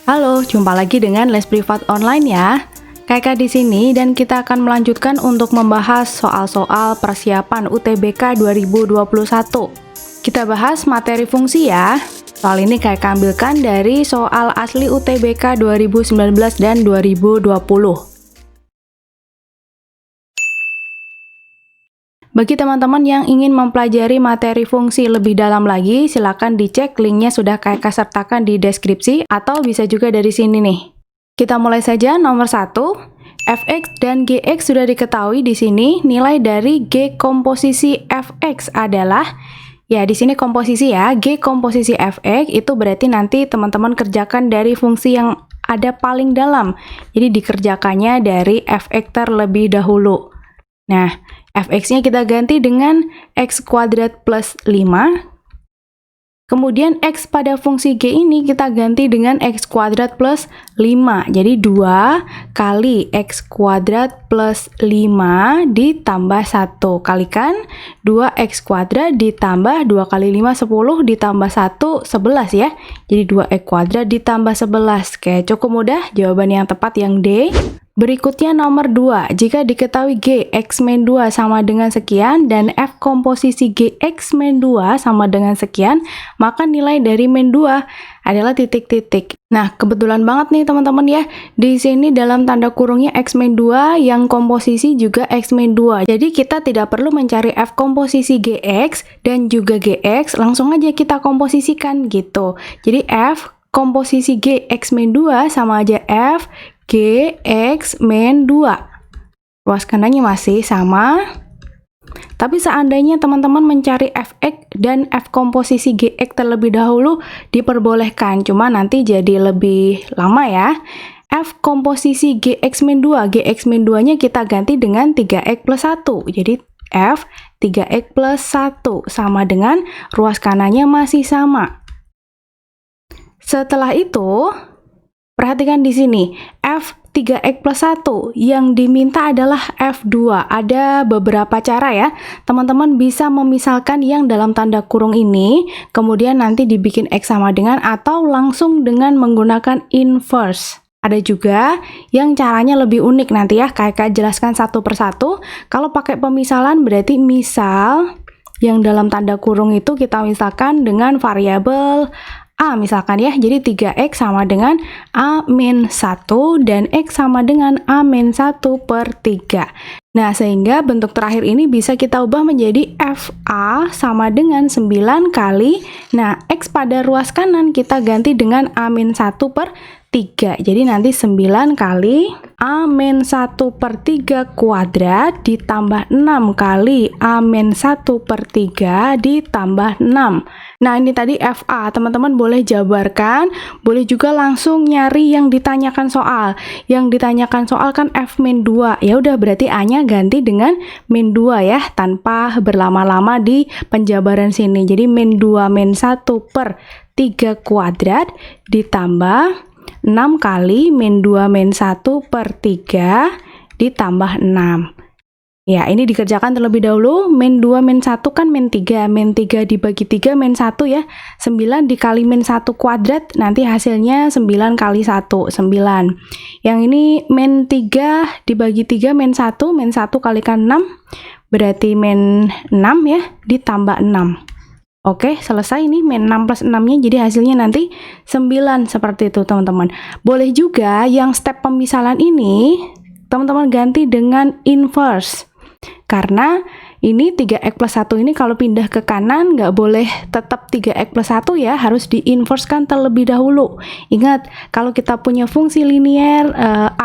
Halo, jumpa lagi dengan Les Privat Online ya. Kakak di sini dan kita akan melanjutkan untuk membahas soal-soal persiapan UTBK 2021. Kita bahas materi fungsi ya. Soal ini kakak ambilkan dari soal asli UTBK 2019 dan 2020. Bagi teman-teman yang ingin mempelajari materi fungsi lebih dalam lagi, silakan dicek linknya sudah kakak sertakan di deskripsi atau bisa juga dari sini nih. Kita mulai saja nomor 1. Fx dan Gx sudah diketahui di sini. Nilai dari G komposisi Fx adalah, ya di sini komposisi ya, G komposisi Fx itu berarti nanti teman-teman kerjakan dari fungsi yang ada paling dalam. Jadi dikerjakannya dari Fx terlebih dahulu. Nah, Fx-nya kita ganti dengan x kuadrat plus 5. Kemudian x pada fungsi G ini kita ganti dengan x kuadrat plus 5. Jadi 2 kali x kuadrat plus 5 ditambah 1. Kalikan 2x kuadrat ditambah 2 kali 5, 10 ditambah 1, 11 ya. Jadi 2x kuadrat ditambah 11. Oke, cukup mudah. Jawaban yang tepat yang D. Berikutnya nomor 2, jika diketahui G X min 2 sama dengan sekian dan F komposisi G X min 2 sama dengan sekian, maka nilai dari min 2 adalah titik-titik. Nah, kebetulan banget nih teman-teman ya, di sini dalam tanda kurungnya X min 2 yang komposisi juga X min 2. Jadi kita tidak perlu mencari F komposisi GX dan juga GX, langsung aja kita komposisikan gitu. Jadi F komposisi G X min 2 sama aja F Gx min 2. Ruas kanannya masih sama. Tapi seandainya teman-teman mencari Fx dan F komposisi Gx terlebih dahulu, diperbolehkan. Cuma nanti jadi lebih lama ya. F komposisi Gx min 2. Gx min 2-nya kita ganti dengan 3x plus 1. Jadi F 3x plus 1 sama dengan ruas kanannya masih sama. Setelah itu, perhatikan di sini, F 3x plus 1 yang diminta adalah F2. Ada beberapa cara ya. Teman-teman bisa memisalkan yang dalam tanda kurung ini, kemudian nanti dibikin X sama dengan atau langsung dengan menggunakan inverse. Ada juga yang caranya lebih unik nanti ya, kakak jelaskan satu persatu. Kalau pakai pemisalan berarti misal yang dalam tanda kurung itu kita misalkan dengan variabel A misalkan ya, jadi 3x sama dengan A-1 dan x sama dengan A-1 per 3. Nah, sehingga bentuk terakhir ini bisa kita ubah menjadi FA sama dengan 9 kali, nah x pada ruas kanan kita ganti dengan A-1 per 3. Jadi nanti 9 kali A-1 per 3 kuadrat ditambah 6 kali A-1 per 3 ditambah 6. Nah, ini tadi FA. Teman-teman boleh jabarkan, boleh juga langsung nyari yang ditanyakan soal. Yang ditanyakan soal kan F-2. Ya udah berarti A-nya ganti dengan min 2 ya, tanpa berlama-lama di penjabaran sini. Jadi min 2 min 1 per 3 kuadrat ditambah 6 kali min 2 min 1 per 3 ditambah 6. Ya, ini dikerjakan terlebih dahulu. Min 2 min 1 kan min 3. Min 3 dibagi 3 min 1 ya. 9 dikali min 1 kuadrat, nanti hasilnya 9 kali 1, 9. Yang ini min 3 dibagi 3 min 1 kalikan 6, berarti min 6 ya, ditambah 6. Oke, selesai nih min 6 plus 6-nya, jadi hasilnya nanti 9 seperti itu teman-teman. Boleh juga yang step pemisalan ini, teman-teman ganti dengan inverse. Karena ini 3x plus 1 ini kalau pindah ke kanan nggak boleh tetap 3x plus 1 ya, harus di-inversekan terlebih dahulu. Ingat, kalau kita punya fungsi linier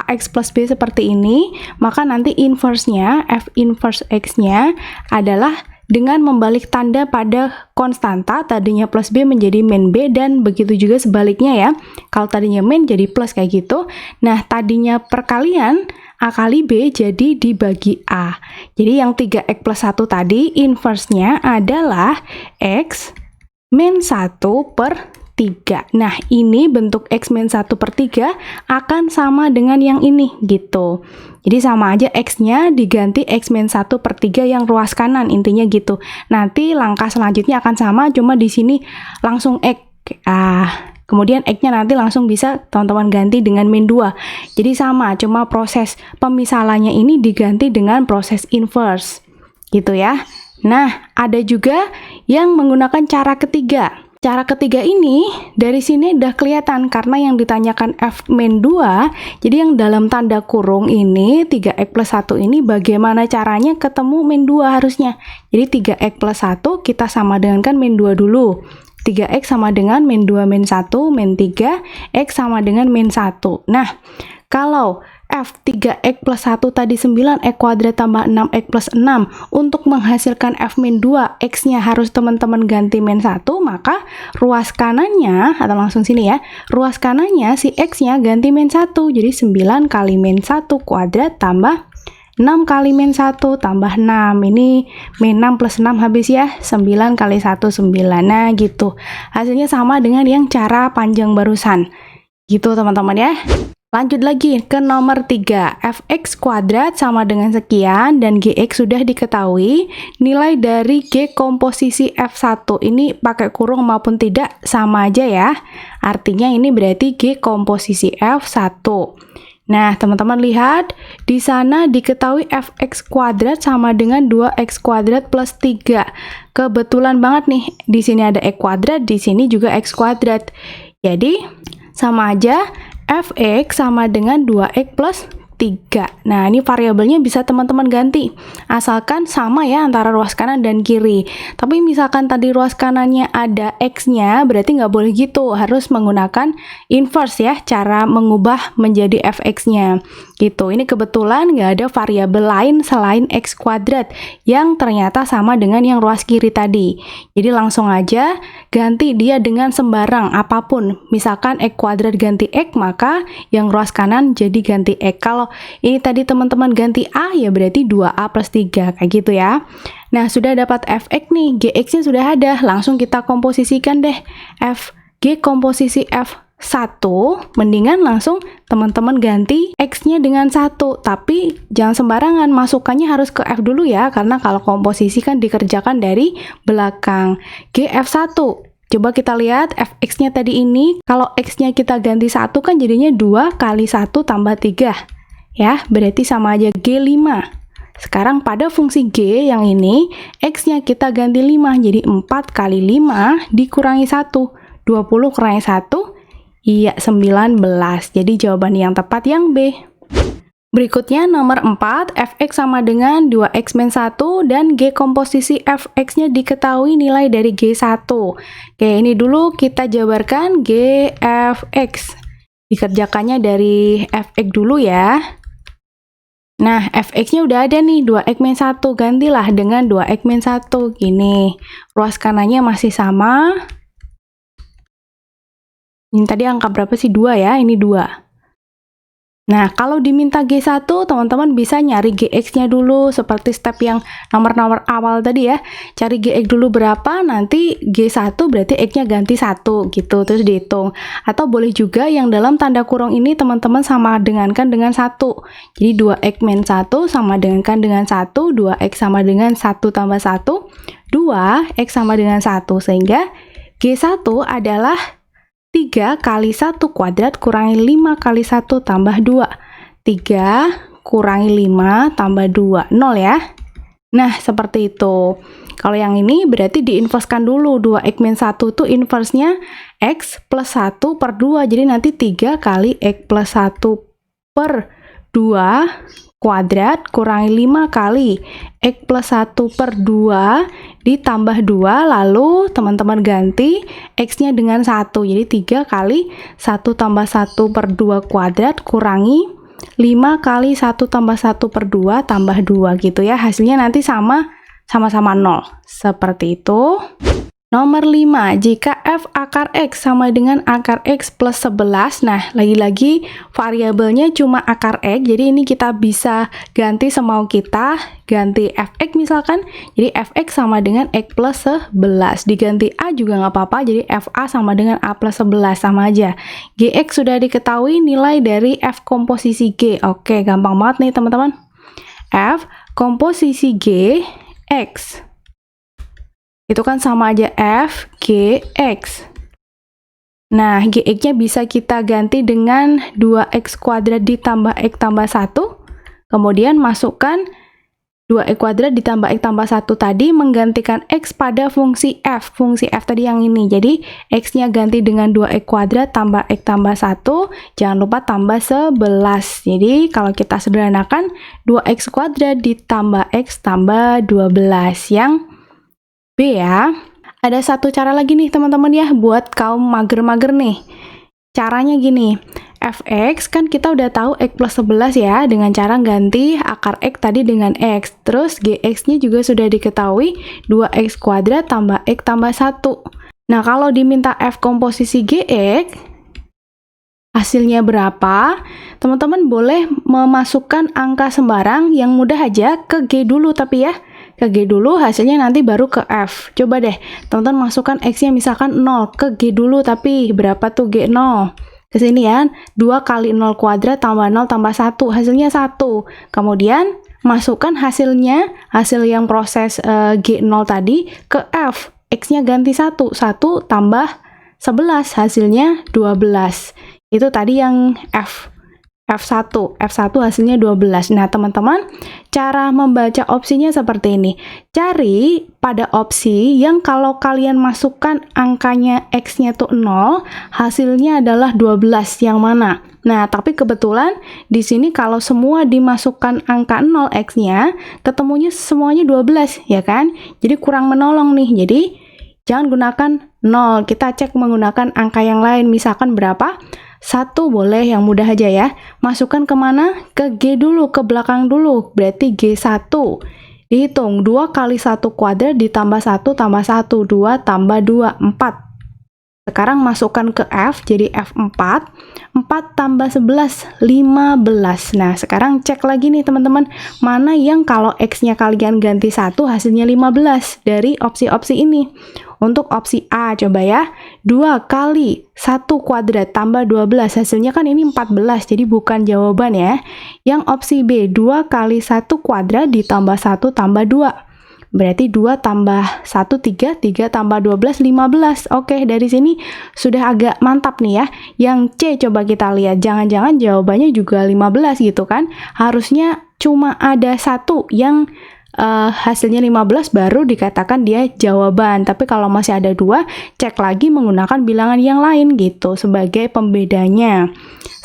ax plus b seperti ini, maka nanti inverse-nya, f inverse x-nya adalah dengan membalik tanda pada konstanta, tadinya plus B menjadi min B, dan begitu juga sebaliknya ya. Kalau tadinya min jadi plus kayak gitu. Nah, tadinya perkalian A kali B jadi dibagi A. Jadi yang 3x plus 1 tadi, inverse-nya adalah X min 1 per 3. Nah, ini bentuk X min 1 per 3 akan sama dengan yang ini, gitu. Jadi sama aja X-nya diganti X min 1 per 3 yang ruas kanan, intinya gitu. Nanti langkah selanjutnya akan sama, cuma di sini langsung X. Kemudian X-nya nanti langsung bisa teman-teman ganti dengan min 2. Jadi sama, cuma proses pemisalannya ini diganti dengan proses inverse. Gitu ya. Nah, ada juga yang menggunakan cara ketiga. Cara ketiga ini dari sini udah kelihatan karena yang ditanyakan F min 2, jadi yang dalam tanda kurung ini 3X plus 1 ini bagaimana caranya ketemu min 2 harusnya. Jadi 3X plus 1 kita sama dengan kan min 2 dulu. 3X sama dengan min 2 min 1, min 3, X sama dengan min 1. Nah, kalau F 3X plus 1 tadi 9X kuadrat tambah 6X plus 6. Untuk menghasilkan F min 2, X-nya harus teman-teman ganti min 1, maka ruas kanannya, atau langsung sini ya, ruas kanannya si X-nya ganti min 1. Jadi 9 kali min 1 kuadrat tambah 6 kali min 1 tambah 6. Ini min 6 plus 6 habis ya, 9 kali 1, 9. Nah gitu, hasilnya sama dengan yang cara panjang barusan. Gitu teman-teman ya. Lanjut lagi ke nomor 3, fx kuadrat sama dengan sekian dan gx sudah diketahui. Nilai dari g komposisi f1 ini pakai kurung maupun tidak sama aja ya. Artinya ini berarti g komposisi f1. Nah, teman-teman lihat di sana diketahui fx kuadrat sama dengan 2x kuadrat plus 3. Kebetulan banget nih, di sini ada x kuadrat, di sini juga x kuadrat. Jadi sama aja, fx sama dengan 2x plus 3. Nah, ini variabelnya bisa teman-teman ganti. Asalkan sama ya antara ruas kanan dan kiri. Tapi misalkan tadi ruas kanannya ada x-nya, berarti nggak boleh gitu. Harus menggunakan inverse ya, cara mengubah menjadi fx-nya. Gitu. Ini kebetulan nggak ada variabel lain selain x kuadrat yang ternyata sama dengan yang ruas kiri tadi. Jadi langsung aja ganti dia dengan sembarang apapun. Misalkan x kuadrat ganti x, maka yang ruas kanan jadi ganti x. Kalau ini tadi teman-teman ganti A, ya berarti 2A plus 3, kayak gitu ya. Nah, sudah dapat fx nih, gx-nya sudah ada. Langsung kita komposisikan deh. G komposisi F1, mendingan langsung teman-teman ganti X-nya dengan 1. Tapi jangan sembarangan, masukannya harus ke F dulu ya, karena kalau komposisi kan dikerjakan dari belakang. GF1. Coba kita lihat fx-nya tadi ini, kalau x-nya kita ganti 1 kan jadinya 2 kali 1 tambah 3. Ya, berarti sama aja G5. Sekarang pada fungsi G yang ini, X-nya kita ganti 5, jadi 4 kali 5 dikurangi 1. 20 kurangi 1, iya 19. Jadi jawaban yang tepat yang B. Berikutnya nomor 4, fx sama dengan 2x min 1 dan g komposisi fx-nya diketahui nilai dari G1. Oke, ini dulu kita jabarkan gfx. Dikerjakannya dari fx dulu ya. Nah, fx-nya udah ada nih, 2x min 1. Gantilah dengan 2x min 1. Gini, ruas kanannya masih sama. Ini tadi angka berapa sih? 2 ya, ini 2. Nah, kalau diminta G1, teman-teman bisa nyari GX-nya dulu, seperti step yang nomor-nomor awal tadi ya. Cari GX dulu berapa, nanti G1 berarti X-nya ganti 1, gitu, terus dihitung. Atau boleh juga yang dalam tanda kurung ini teman-teman sama dengankan dengan 1. Jadi 2X min 1 sama dengankan dengan 1, 2X sama dengan 1 tambah 1, 2X sama dengan 1, sehingga G1 adalah 3 kali 1 kuadrat kurangi 5 kali 1 tambah 2. 3 kurangi 5 tambah 2. 0 ya. Nah, seperti itu. Kalau yang ini berarti diinverskan dulu. 2x min 1 itu inversnya x plus 1 per 2. Jadi nanti 3 kali x plus 1 per 2 kuadrat kurangi 5 kali x plus 1 per 2 ditambah 2, lalu teman-teman ganti x-nya dengan 1. Jadi 3 kali 1 tambah 1 per 2 kuadrat kurangi 5 kali 1 tambah 1 per 2 tambah 2 gitu ya. Hasilnya nanti sama-sama 0. Seperti itu. Nomor 5, jika f akar x sama dengan akar x plus 11, nah lagi-lagi variabelnya cuma akar x, jadi ini kita bisa ganti semau kita, ganti fx misalkan, jadi fx sama dengan x plus 11, diganti a juga nggak apa-apa, jadi fa sama dengan a plus 11, sama aja. Gx sudah diketahui nilai dari f komposisi g, oke gampang banget nih teman-teman. F komposisi g, x. Itu kan sama aja f, g, x. Nah, Gx-nya bisa kita ganti dengan 2x kuadrat ditambah x tambah 1. Kemudian masukkan 2x kuadrat ditambah x tambah 1 tadi menggantikan x pada fungsi f. Fungsi f tadi yang ini. Jadi, x-nya ganti dengan 2x kuadrat tambah x tambah 1. Jangan lupa tambah 11. Jadi, kalau kita sederhanakan, 2x kuadrat ditambah x tambah 12. Yang B ya. Ada satu cara lagi nih teman-teman ya, buat kaum mager-mager nih. Caranya gini. Fx kan kita udah tahu x plus 11 ya, dengan cara ganti akar x tadi dengan x. Terus gx-nya juga sudah diketahui 2x kuadrat tambah x tambah 1. Nah, kalau diminta f komposisi gx, hasilnya berapa? Teman-teman boleh memasukkan angka sembarang yang mudah aja ke g dulu tapi ya. Ke g dulu, hasilnya nanti baru ke f. Coba deh, teman-teman masukkan x-nya misalkan 0, ke g dulu tapi berapa tuh g 0? Ke sini ya, 2 kali 0 kuadrat tambah 0 tambah 1, hasilnya 1. Kemudian, masukkan hasilnya, hasil yang proses G0 tadi, ke F. X-nya ganti 1, 1 tambah 11, hasilnya 12. Itu tadi yang F1 hasilnya 12. Nah, teman-teman, cara membaca opsinya seperti ini. Cari pada opsi yang kalau kalian masukkan angkanya X-nya tuh 0, hasilnya adalah 12. Yang mana? Nah, tapi kebetulan di sini kalau semua dimasukkan angka 0 X-nya, ketemunya semuanya 12, ya kan? Jadi kurang menolong nih. Jadi, jangan gunakan 0. Kita cek menggunakan angka yang lain. Misalkan berapa? 1 boleh, yang mudah aja ya. Masukkan kemana? Ke G dulu, ke belakang dulu. Berarti G1. Dihitung, 2 kali 1 kuadrat ditambah 1 tambah 1. 2 tambah 2, 4. Sekarang masukkan ke F, jadi F4. 4 tambah 11, 15. Nah, sekarang cek lagi nih teman-teman. Mana yang kalau X-nya kalian ganti 1, hasilnya 15 dari opsi-opsi ini. Untuk opsi A, coba ya. 2 kali 1 kuadrat tambah 12, hasilnya kan ini 14, jadi bukan jawaban ya. Yang opsi B, 2 kali 1 kuadrat ditambah 1 tambah 2. Berarti 2 tambah 1, 3, 3 tambah 12, 15. Oke, dari sini sudah agak mantap nih ya. Yang C coba kita lihat, jangan-jangan jawabannya juga 15 gitu kan. Harusnya cuma ada satu yang hasilnya 15 baru dikatakan dia jawaban. Tapi kalau masih ada 2, cek lagi menggunakan bilangan yang lain gitu sebagai pembedanya.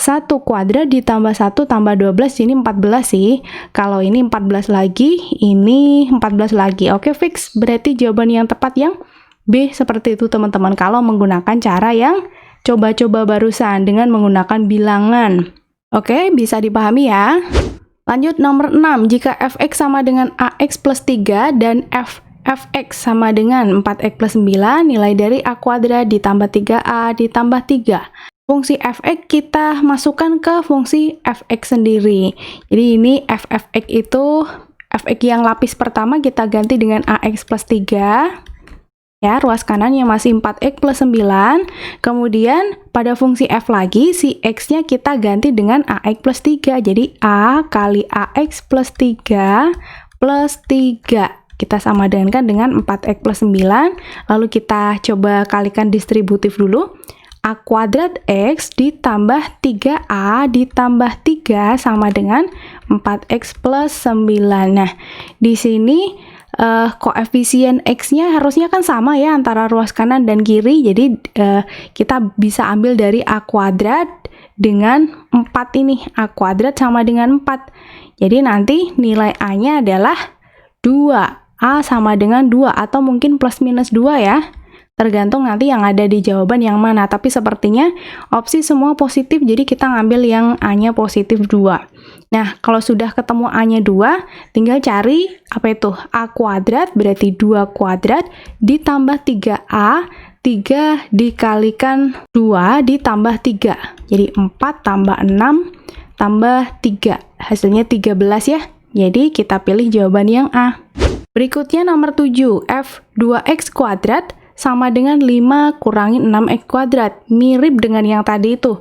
1 kuadrat ditambah 1 tambah 12, ini 14 sih. Kalau ini 14 lagi, ini 14 lagi. Oke, fix. Berarti jawaban yang tepat yang B seperti itu teman-teman. Kalau menggunakan cara yang coba-coba barusan dengan menggunakan bilangan. Oke, bisa dipahami ya. Lanjut nomor 6, jika fx sama dengan ax plus 3 dan fx sama dengan 4x plus 9, nilai dari a kuadrat ditambah 3a ditambah 3. Fungsi fx kita masukkan ke fungsi fx sendiri. Jadi ini fx itu, fx yang lapis pertama kita ganti dengan ax plus 3. Ya, ruas kanannya masih 4x plus 9. Kemudian, pada fungsi f lagi, si x-nya kita ganti dengan ax plus 3. Jadi, a kali ax plus 3 plus 3. Kita samadankan dengan 4x plus 9. Lalu kita coba kalikan distributif dulu. A kuadrat x ditambah 3a ditambah 3 sama dengan 4x plus 9. Nah, di sini koefisien X-nya harusnya kan sama ya antara ruas kanan dan kiri. Jadi kita bisa ambil dari A kuadrat dengan 4 ini. A kuadrat sama dengan 4. Jadi nanti nilai A-nya adalah 2. A sama dengan 2 atau mungkin plus minus 2 ya. Tergantung nanti yang ada di jawaban yang mana. Tapi sepertinya opsi semua positif, jadi kita ngambil yang A-nya positif 2. Nah, kalau sudah ketemu A-nya 2, tinggal cari apa itu? A kuadrat berarti 2 kuadrat ditambah 3A, 3 dikalikan 2 ditambah 3. Jadi 4 tambah 6 tambah 3. Hasilnya 13 ya. Jadi kita pilih jawaban yang A. Berikutnya nomor 7, f2x kuadrat sama dengan 5 kurangi 6x kuadrat. Mirip dengan yang tadi itu.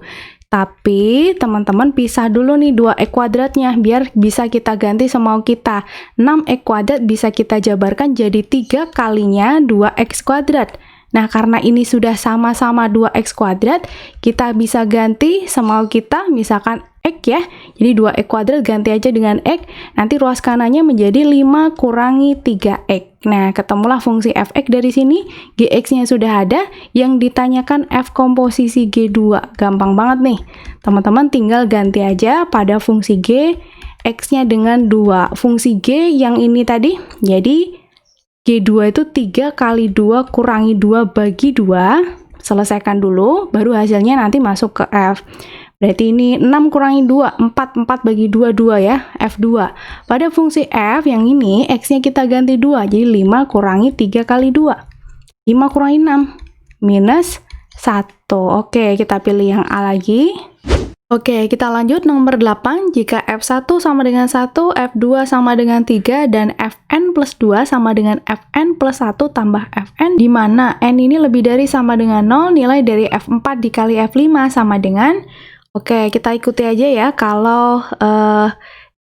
Tapi teman-teman pisah dulu nih 2x kuadratnya biar bisa kita ganti semau kita. 6x kuadrat bisa kita jabarkan jadi 3 kalinya 2x kuadrat. Nah, karena ini sudah sama-sama 2x kuadrat, kita bisa ganti semau kita, misalkan X ya. Jadi 2x kuadrat ganti aja dengan X, nanti ruas kanannya menjadi 5 kurangi 3x. Nah, ketemulah fungsi fx dari sini, gx-nya sudah ada, yang ditanyakan f komposisi G2. Gampang banget nih. Teman-teman tinggal ganti aja pada fungsi G, x-nya dengan 2. Fungsi G yang ini tadi, jadi G2 itu 3 kali 2 kurangi 2 bagi 2. Selesaikan dulu, baru hasilnya nanti masuk ke F. Berarti ini 6 kurangi 2, 4 bagi 2, 2 ya, F2. Pada fungsi F yang ini, X-nya kita ganti 2, jadi 5 kurangi 3 kali 2. 5 kurangi 6, minus 1. Oke, kita pilih yang A lagi. Oke, kita lanjut nomor 8. Jika F1 sama dengan 1, F2 sama dengan 3, dan Fn plus 2 sama dengan Fn plus 1 tambah Fn, di mana N ini lebih dari sama dengan 0, nilai dari F4 dikali F5 sama dengan... Oke, kita ikuti aja ya. Kalau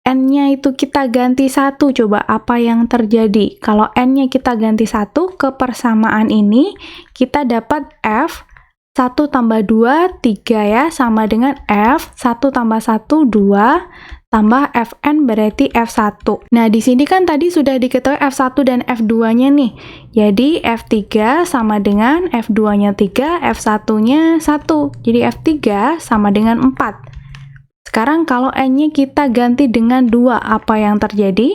N-nya itu kita ganti 1, coba apa yang terjadi? Kalau N-nya kita ganti 1, ke persamaan ini, kita dapat F 1 tambah 2, 3 ya, sama dengan F 1 tambah 1, 2, tambah Fn berarti F1. Nah, di sini kan tadi sudah diketahui F1 dan F2-nya nih. Jadi, F3 sama dengan F2-nya 3, F1-nya 1. Jadi, F3 sama dengan 4. Sekarang kalau N-nya kita ganti dengan 2, apa yang terjadi?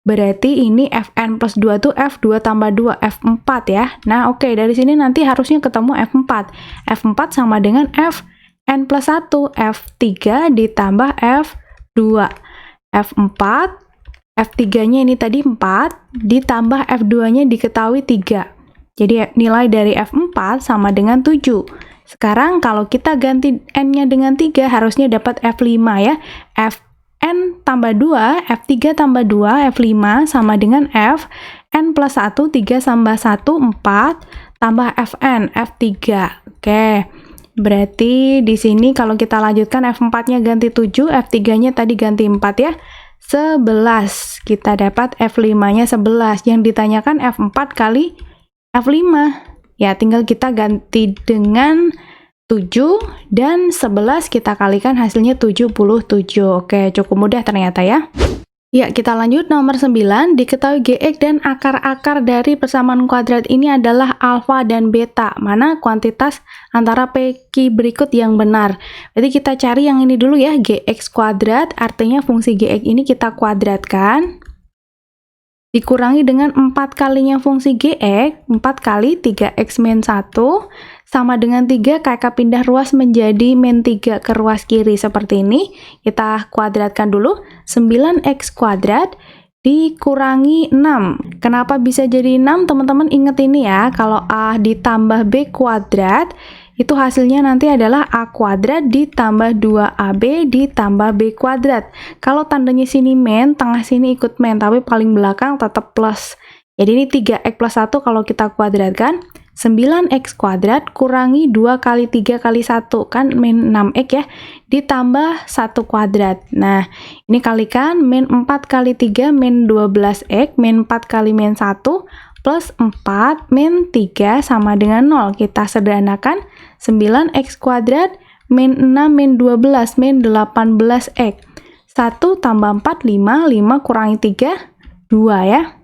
Berarti ini Fn plus 2 itu F2 tambah 2, F4 ya. Nah, oke, dari sini nanti harusnya ketemu F4. F4 sama dengan Fn plus 1, F3 ditambah F2. F4, F3-nya ini tadi 4, ditambah F2-nya diketahui 3. Jadi nilai dari F4 sama dengan 7. Sekarang kalau kita ganti N-nya dengan 3, harusnya dapat F5 ya. Fn tambah 2, F3 tambah 2, F5 sama dengan Fn plus 1, 3 tambah 1, 4, tambah Fn, F3. Oke. Berarti di sini kalau kita lanjutkan F4-nya ganti 7, F3-nya tadi ganti 4 ya. 11. Kita dapat F5-nya 11. Yang ditanyakan F4 kali F5. Ya, tinggal kita ganti dengan 7 dan 11 kita kalikan hasilnya 77. Oke, cukup mudah ternyata ya. Ya, kita lanjut nomor 9. Diketahui Gx dan akar-akar dari persamaan kuadrat ini adalah alfa dan beta. Mana kuantitas antara PQ berikut yang benar? Jadi kita cari yang ini dulu ya, Gx kuadrat, artinya fungsi Gx ini kita kuadratkan. Dikurangi dengan 4 kalinya fungsi Gx, 4 kali 3x min 1, sama dengan 3, kakak pindah ruas menjadi min 3 ke ruas kiri seperti ini. Kita kuadratkan dulu, 9x kuadrat dikurangi 6. Kenapa bisa jadi 6? Teman-teman ingat ini ya, kalau A ditambah B kuadrat, itu hasilnya nanti adalah A kuadrat ditambah 2AB ditambah B kuadrat. Kalau tandanya sini min, tengah sini ikut min, tapi paling belakang tetap plus. Jadi ini 3x plus 1 kalau kita kuadratkan, 9x kuadrat kurangi 2 kali 3 kali 1, kan min 6x ya, ditambah 1 kuadrat. Nah, ini kalikan, min 4 kali 3 min 12x, min 4 kali min 1, plus 4 min 3 sama dengan 0. Kita sederhanakan, 9x kuadrat min 6 min 12 min 18x. 1 tambah 4, 5, 5 kurangi 3, 2 ya.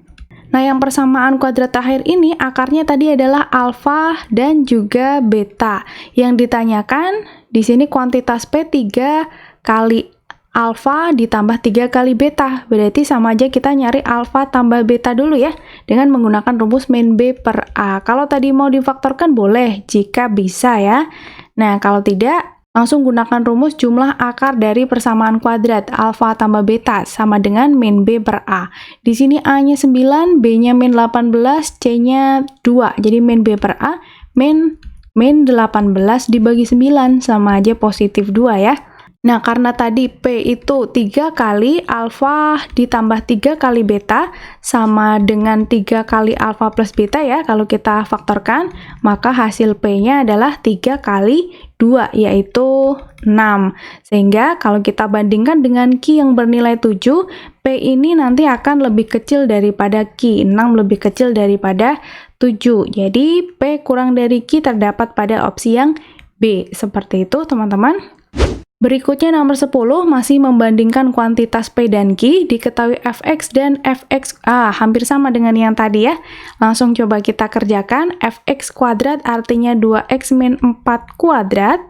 Nah, yang persamaan kuadrat terakhir ini akarnya tadi adalah alfa dan juga beta. Yang ditanyakan di sini kuantitas P 3 kali alfa ditambah 3 kali beta. Berarti sama aja kita nyari alfa tambah beta dulu ya, dengan menggunakan rumus min B per A. Kalau tadi mau difaktorkan boleh, jika bisa ya. Nah, kalau tidak, langsung gunakan rumus jumlah akar dari persamaan kuadrat. Alfa tambah beta sama dengan min B per A. Di sini A-nya 9, B-nya min 18, C-nya 2. Jadi min B per A, min 18 dibagi 9, sama aja positif 2 ya. Nah, karena tadi P itu 3 kali alfa ditambah 3 kali beta sama dengan 3 kali alfa plus beta ya, kalau kita faktorkan, maka hasil P-nya adalah 3 kali 2, yaitu 6. Sehingga kalau kita bandingkan dengan Q yang bernilai 7, P ini nanti akan lebih kecil daripada Q, 6 lebih kecil daripada 7. Jadi P kurang dari Q terdapat pada opsi yang B. Seperti itu teman-teman. Berikutnya nomor 10 masih membandingkan kuantitas P dan Q, diketahui Fx dan Fx hampir sama dengan yang tadi ya. Langsung coba kita kerjakan. Fx kuadrat artinya 2x min 4 kuadrat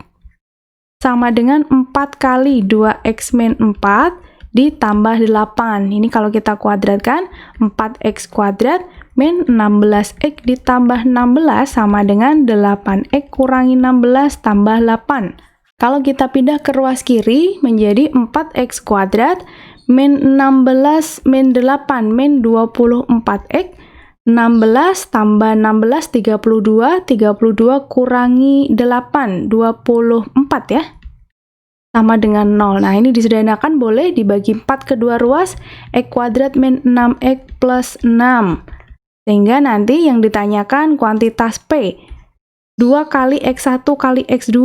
sama dengan 4 kali 2x min 4 ditambah 8. Ini kalau kita kuadratkan 4x kuadrat min 16x ditambah 16 sama dengan 8x kurangi 16 tambah 8. Kalau kita pindah ke ruas kiri menjadi 4x kuadrat min 16 min 8 min 24x, 16 tambah 16 32, 32 kurangi 8, 24 ya. Sama dengan 0. Nah, ini disederhanakan boleh dibagi 4 kedua ruas, x kuadrat min 6x plus 6. Sehingga nanti yang ditanyakan kuantitas P. 2 kali x1 kali x2.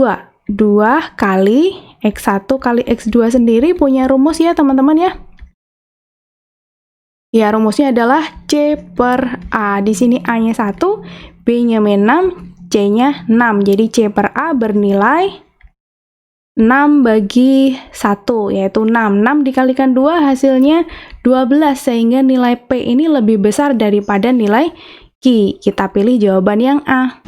2 kali x1 kali x2 sendiri punya rumus ya teman-teman ya. Ya, rumusnya adalah C per A. Di sini A-nya 1, B-nya min 6, C-nya 6. Jadi C per A bernilai 6 bagi 1, yaitu 6. 6 dikalikan 2 hasilnya 12, sehingga nilai P ini lebih besar daripada nilai Q. Kita pilih jawaban yang A.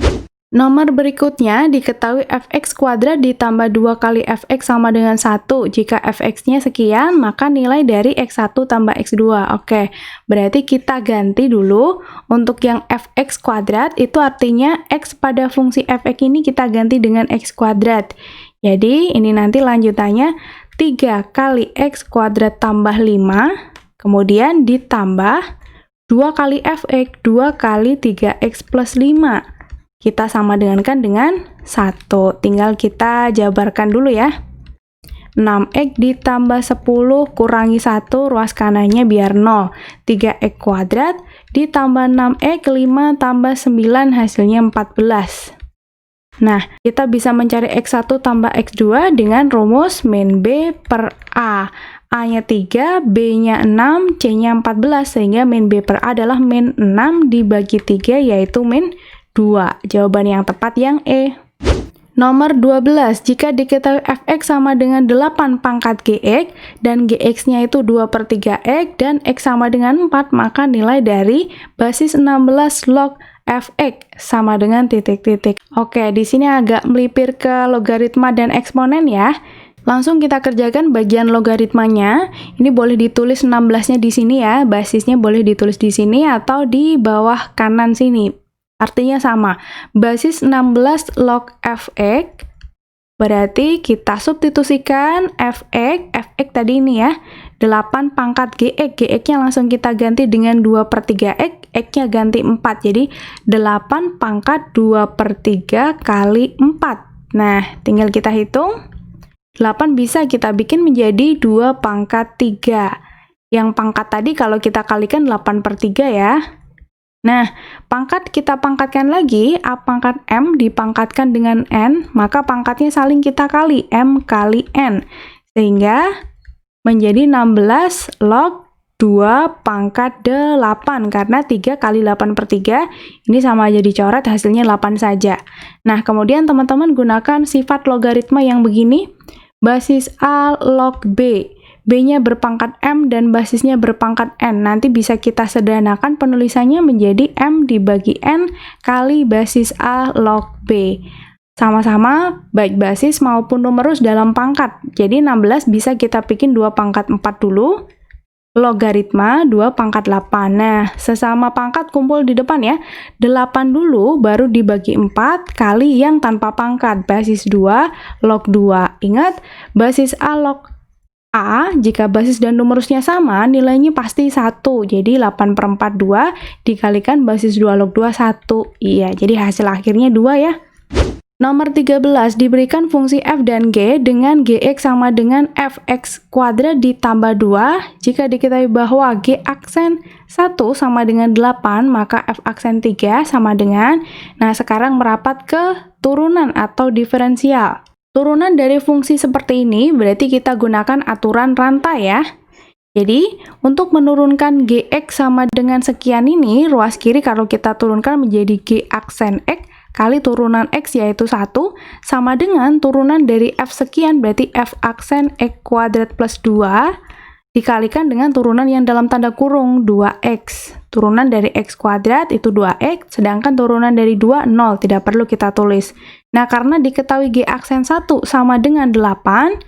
Nomor berikutnya diketahui fx kuadrat ditambah 2 kali fx sama dengan 1. Jika fx-nya sekian, maka nilai dari x1 tambah x2. Oke, berarti kita ganti dulu. Untuk yang fx kuadrat itu artinya x pada fungsi fx ini kita ganti dengan x kuadrat. Jadi ini nanti lanjutannya 3 kali x kuadrat tambah 5, kemudian ditambah 2 kali fx, 2 kali 3x plus 5. Kita sama dengankan dengan 1. Tinggal kita jabarkan dulu ya. 6x ditambah 10 kurangi 1, ruas kanannya biar 0. 3x kuadrat ditambah 6x, 5 tambah 9 hasilnya 14. Nah, kita bisa mencari x1 tambah x2 dengan rumus min B per A. A-nya 3, B-nya 6, C-nya 14, sehingga min B per A adalah min 6 dibagi 3, yaitu min 2. Jawaban yang tepat yang E. Nomor 12, jika diketahui fx sama dengan 8 pangkat gx, dan gx-nya itu 2 per 3x, dan x sama dengan 4, maka nilai dari basis 16 log fx sama dengan titik-titik. Oke, di sini agak melipir ke logaritma dan eksponen ya. Langsung kita kerjakan bagian logaritmanya. Ini boleh ditulis 16-nya di sini ya, basisnya boleh ditulis di sini atau di bawah kanan sini. Artinya sama, basis 16 log fx, berarti kita substitusikan fx tadi ini ya, 8 pangkat gx, gx-nya langsung kita ganti dengan 2 per 3x, x-nya ganti 4, jadi 8 pangkat 2 per 3 kali 4. Nah, tinggal kita hitung, 8 bisa kita bikin menjadi 2 pangkat 3. Yang pangkat tadi kalau kita kalikan 8 per 3 ya. Nah, pangkat kita pangkatkan lagi, A pangkat M dipangkatkan dengan N, maka pangkatnya saling kita kali, M kali N. Sehingga menjadi 16 log 2 pangkat 8, karena 3 kali 8 per 3, ini sama aja dicoret, hasilnya 8 saja. Nah, kemudian teman-teman gunakan sifat logaritma yang begini, basis A log B. B-nya berpangkat M dan basisnya berpangkat N. Nanti bisa kita sederhanakan penulisannya menjadi M dibagi N kali basis A log B. Sama-sama baik basis maupun numerus dalam pangkat. Jadi 16 bisa kita bikin 2 pangkat 4 dulu. Logaritma 2 pangkat 8. Nah, sesama pangkat kumpul di depan ya. 8 dulu baru dibagi 4 kali yang tanpa pangkat. Basis 2 log 2. Ingat, basis A log A, jika basis dan numerusnya sama, nilainya pasti 1. Jadi 8 per 4, 2, dikalikan basis 2 log 2, 1. Iya, jadi hasil akhirnya 2 ya. Nomor 13, diberikan fungsi f dan g dengan gx sama dengan fx kuadrat ditambah 2. Jika diketahui bahwa g aksen 1 sama dengan 8, maka f aksen 3 sama dengan, nah sekarang merapat ke turunan atau diferensial. Turunan dari fungsi seperti ini berarti kita gunakan aturan rantai ya. Jadi, untuk menurunkan Gx sama dengan sekian ini, ruas kiri kalau kita turunkan menjadi G aksen X kali turunan X yaitu 1, sama dengan turunan dari F sekian, berarti F aksen X kuadrat plus 2, dikalikan dengan turunan yang dalam tanda kurung, 2X. Turunan dari X kuadrat itu 2X, sedangkan turunan dari 2, 0, tidak perlu kita tulis. Nah, karena diketahui G aksen 1 sama dengan 8,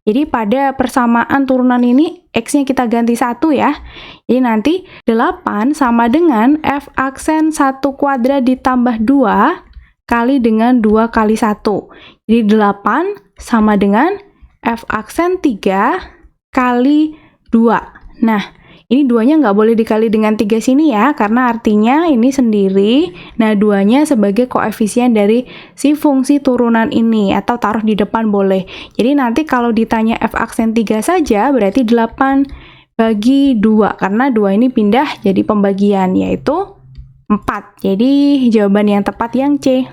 jadi pada persamaan turunan ini X-nya kita ganti 1 ya. Jadi nanti 8 sama dengan F aksen 1 kuadrat ditambah 2 kali dengan 2 kali 1. Jadi 8 sama dengan F aksen 3 kali 2. Nah, ini 2-nya nggak boleh dikali dengan 3 sini ya, karena artinya ini sendiri. Nah, 2-nya sebagai koefisien dari si fungsi turunan ini, atau taruh di depan boleh. Jadi nanti kalau ditanya F aksen 3 saja, berarti 8 bagi 2, karena 2 ini pindah jadi pembagian, yaitu 4. Jadi jawaban yang tepat yang C.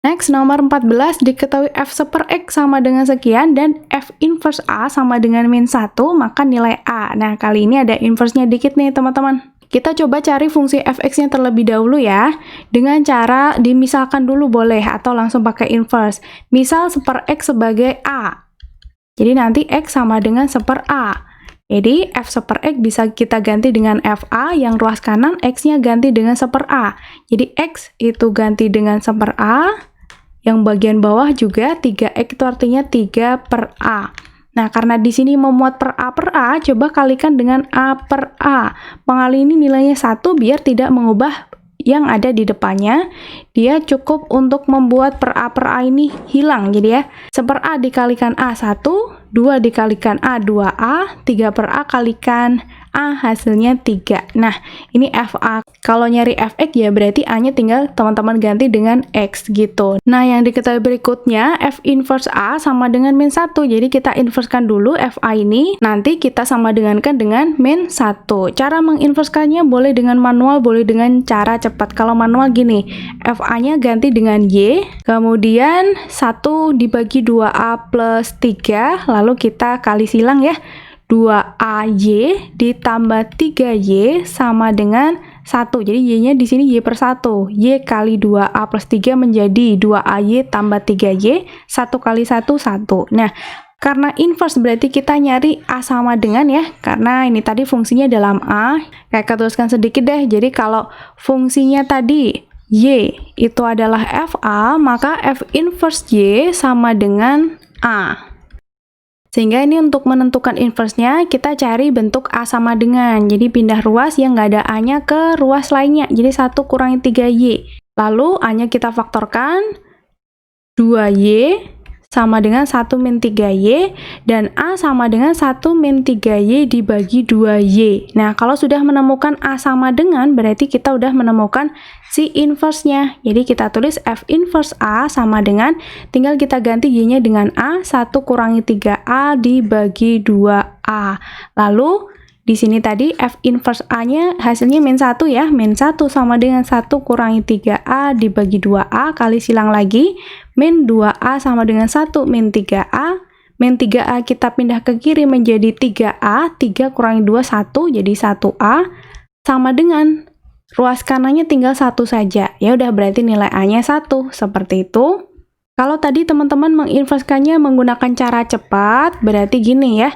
Next, nomor 14, diketahui F per X sama dengan sekian dan F inverse A sama dengan min 1, maka nilai A. Nah, kali ini ada inverse-nya dikit nih, teman-teman. Kita coba cari fungsi fx-nya terlebih dahulu ya, dengan cara dimisalkan dulu boleh, atau langsung pakai inverse. Misal per X sebagai A. Jadi nanti X sama dengan per A. Jadi, F per X bisa kita ganti dengan FA, yang ruas kanan X-nya ganti dengan per A. Jadi, X itu ganti dengan per A, yang bagian bawah juga 3X itu artinya 3 per A. Nah, karena di sini memuat per A, coba kalikan dengan A per A. Pengali ini nilainya 1 biar tidak mengubah yang ada di depannya. Dia cukup untuk membuat per A ini hilang. Jadi ya, per A dikalikan A 1, 2 dikalikan A 2A, 3 per A kalikan A hasilnya 3. Nah, ini FA. Kalau nyari Fx ya berarti A-nya tinggal teman-teman ganti dengan X gitu. Nah, yang diketahui berikutnya F inverse A sama dengan min 1. Jadi kita inversekan dulu FA ini, nanti kita sama dengankan dengan min 1. Cara menginversekannya boleh dengan manual, boleh dengan cara cepat. Kalau manual gini, FA-nya ganti dengan Y, kemudian 1 dibagi 2A plus 3, lalu kita kali silang ya. 2AY ditambah 3Y sama dengan 1. Jadi Y-nya di sini Y per 1. Y kali 2A plus 3 menjadi 2AY tambah 3Y. 1 kali 1, 1. Nah, karena inverse berarti kita nyari A sama dengan ya. Karena ini tadi fungsinya dalam A. Kayak tuliskan sedikit deh. Jadi kalau fungsinya tadi Y itu adalah FA, maka F inverse Y sama dengan A. Sehingga ini untuk menentukan inverse-nya, kita cari bentuk A sama dengan. Jadi pindah ruas yang nggak ada A-nya ke ruas lainnya. Jadi 1 kurangi 3Y. Lalu A-nya kita faktorkan. 2Y sama dengan 1 min 3Y. Dan A sama dengan 1 min 3Y dibagi 2Y. Nah, kalau sudah menemukan A sama dengan, berarti kita udah menemukan si inverse-nya. Jadi kita tulis F inverse A sama dengan, tinggal kita ganti Y-nya dengan A, 1 kurangi 3A dibagi 2A. Lalu di sini tadi F inverse A-nya hasilnya min 1 ya. Min 1 sama dengan 1 kurangi 3A dibagi 2A, kali silang lagi. Min 2A sama dengan 1 min 3A. Min 3A kita pindah ke kiri menjadi 3A. 3 kurangi 2, 1. Jadi 1A. Sama dengan ruas kanannya tinggal 1 saja. Ya udah, berarti nilai A-nya 1. Seperti itu. Kalau tadi teman-teman menginversekannya menggunakan cara cepat, berarti gini ya.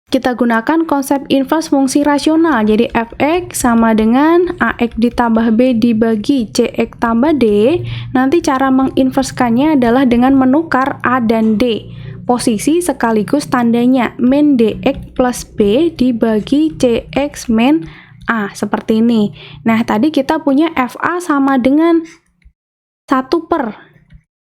Kita gunakan konsep inverse fungsi rasional. Jadi Fx sama dengan Ax ditambah B dibagi Cx tambah D. Nanti cara menginversekannya adalah dengan menukar A dan D. Posisi sekaligus tandanya. Min Dx plus B dibagi Cx min A, seperti ini. Nah, tadi kita punya FA sama dengan 1 per.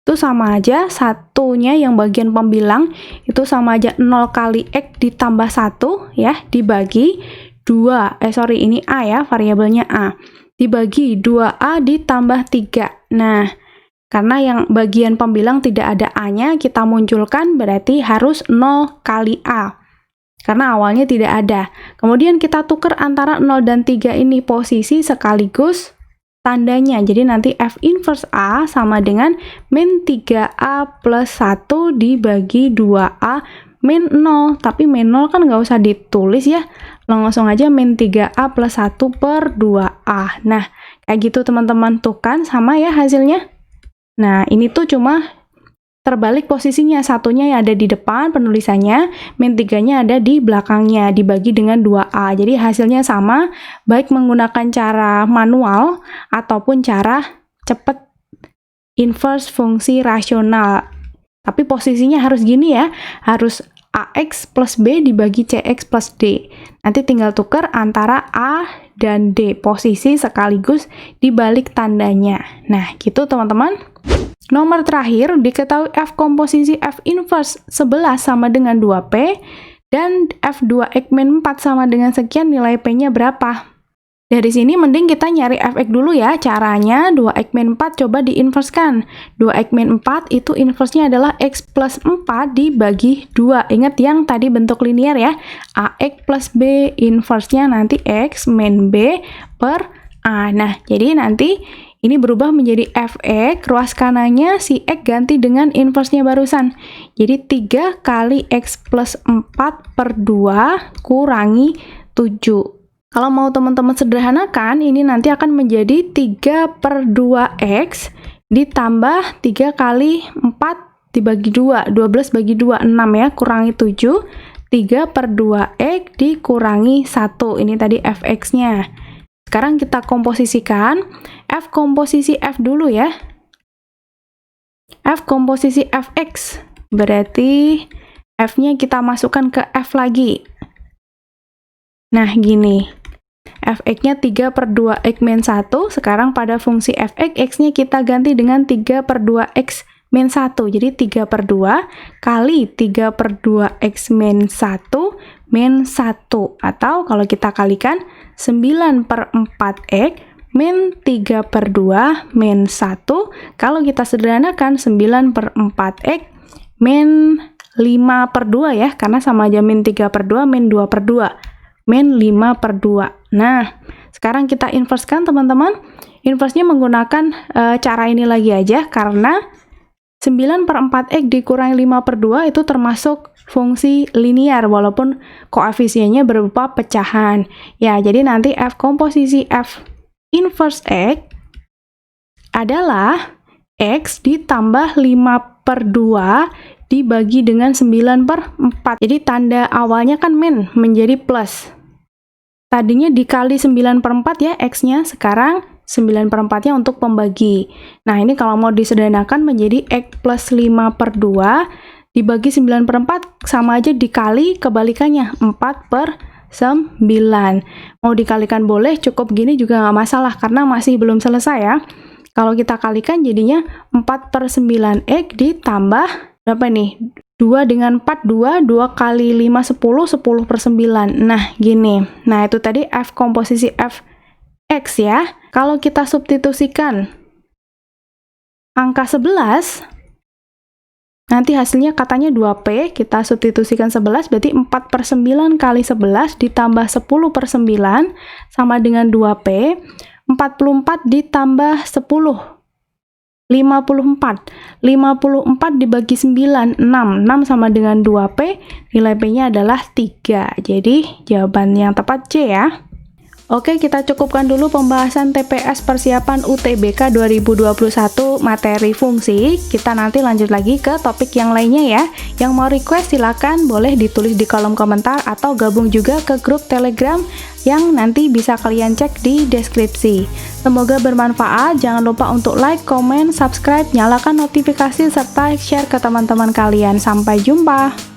Itu sama aja, satunya yang bagian pembilang, itu sama aja 0 kali X ditambah 1, ya, dibagi 2. Ini A ya, variabelnya A. Dibagi 2A ditambah 3. Nah, karena yang bagian pembilang tidak ada A-nya, kita munculkan berarti harus 0 kali A. Karena awalnya tidak ada. Kemudian kita tukar antara 0 dan 3 ini posisi sekaligus tandanya. Jadi nanti F inverse A sama dengan min 3A plus 1 dibagi 2A min 0, tapi min 0 kan nggak usah ditulis ya, langsung aja min 3A plus 1 per 2A. Nah, kayak gitu teman-teman, tuh kan sama ya hasilnya. Nah, ini tuh cuma terbalik posisinya, satunya yang ada di depan penulisannya, min 3-nya ada di belakangnya, dibagi dengan 2A. Jadi hasilnya sama, baik menggunakan cara manual ataupun cara cepet inverse fungsi rasional. Tapi posisinya harus gini ya, harus AX plus B dibagi CX plus D. Nanti tinggal tuker antara A dan D, posisi sekaligus dibalik tandanya. Nah, gitu teman-teman. Nomor terakhir, diketahui F komposisi F inverse 11 sama dengan 2P, dan F2X min 4 sama dengan sekian, nilai P-nya berapa? Dari sini mending kita nyari Fx dulu ya. Caranya 2x min 4 coba diinverskan. 2x min 4 itu inversenya adalah x plus 4 dibagi 2. Ingat yang tadi bentuk linear ya. Ax plus B, inversenya nanti x min B per A. Nah, jadi nanti ini berubah menjadi Fx, ruas kanannya si X ganti dengan inversenya barusan. Jadi 3 kali X plus 4 per 2 kurangi 7. Kalau mau teman-teman sederhanakan, ini nanti akan menjadi 3 per 2X ditambah 3 kali 4 dibagi 2. 12 bagi 2, 6 ya, kurangi 7. 3 per 2X dikurangi 1. Ini tadi Fx-nya. Sekarang kita komposisikan, F komposisi F dulu ya. F komposisi Fx, berarti F-nya kita masukkan ke F lagi. Nah, gini. Fx-nya 3 per 2x min 1, sekarang pada fungsi Fx, x-nya kita ganti dengan 3 per 2x min 1. Jadi 3 per 2 kali 3 per 2x min 1 min 1. Atau kalau kita kalikan, 9 per 4x min 3 per 2 min 1. Kalau kita sederhanakan, 9 per 4x min 5 per 2 ya, karena sama aja min 3 per 2 min 2 per 2. Min 5 per 2. Nah, sekarang kita inverskan teman-teman. Inversenya menggunakan cara ini lagi aja, karena 9 per 4x dikurangi 5 per 2 itu termasuk fungsi linear, walaupun koefisiennya berupa pecahan. Ya, jadi nanti F komposisi F inverse X adalah X ditambah 5 per 2 dibagi dengan 9 per 4. Jadi tanda awalnya kan min, menjadi plus. Tadinya dikali 9 per 4 ya X-nya, sekarang 9 per 4-nya untuk pembagi. Nah, ini kalau mau disederhanakan menjadi X plus 5 per 2 dibagi 9 per 4 sama aja dikali kebalikannya, 4 per 9. Mau dikalikan boleh, cukup gini juga nggak masalah karena masih belum selesai ya. Kalau kita kalikan jadinya 4 per 9X ditambah berapa nih? 2 dengan 4, 2 kali 5, 10, 10 per 9. Nah, gini. Nah, itu tadi F komposisi F X ya. Kalau kita substitusikan angka 11, nanti hasilnya katanya 2P, kita substitusikan 11, berarti 4 per 9 kali 11 ditambah 10 per 9 sama dengan 2P, 44 ditambah 10. 54 dibagi 9, 6 sama dengan 2P, nilai P-nya adalah 3. Jadi jawaban yang tepat C ya. Oke, kita cukupkan dulu pembahasan TPS persiapan UTBK 2021 materi fungsi. Kita nanti lanjut lagi ke topik yang lainnya ya. Yang mau request silakan boleh ditulis di kolom komentar atau gabung juga ke grup Telegram yang nanti bisa kalian cek di deskripsi. Semoga bermanfaat. Jangan lupa untuk like, comment, subscribe, nyalakan notifikasi serta share ke teman-teman kalian. Sampai jumpa.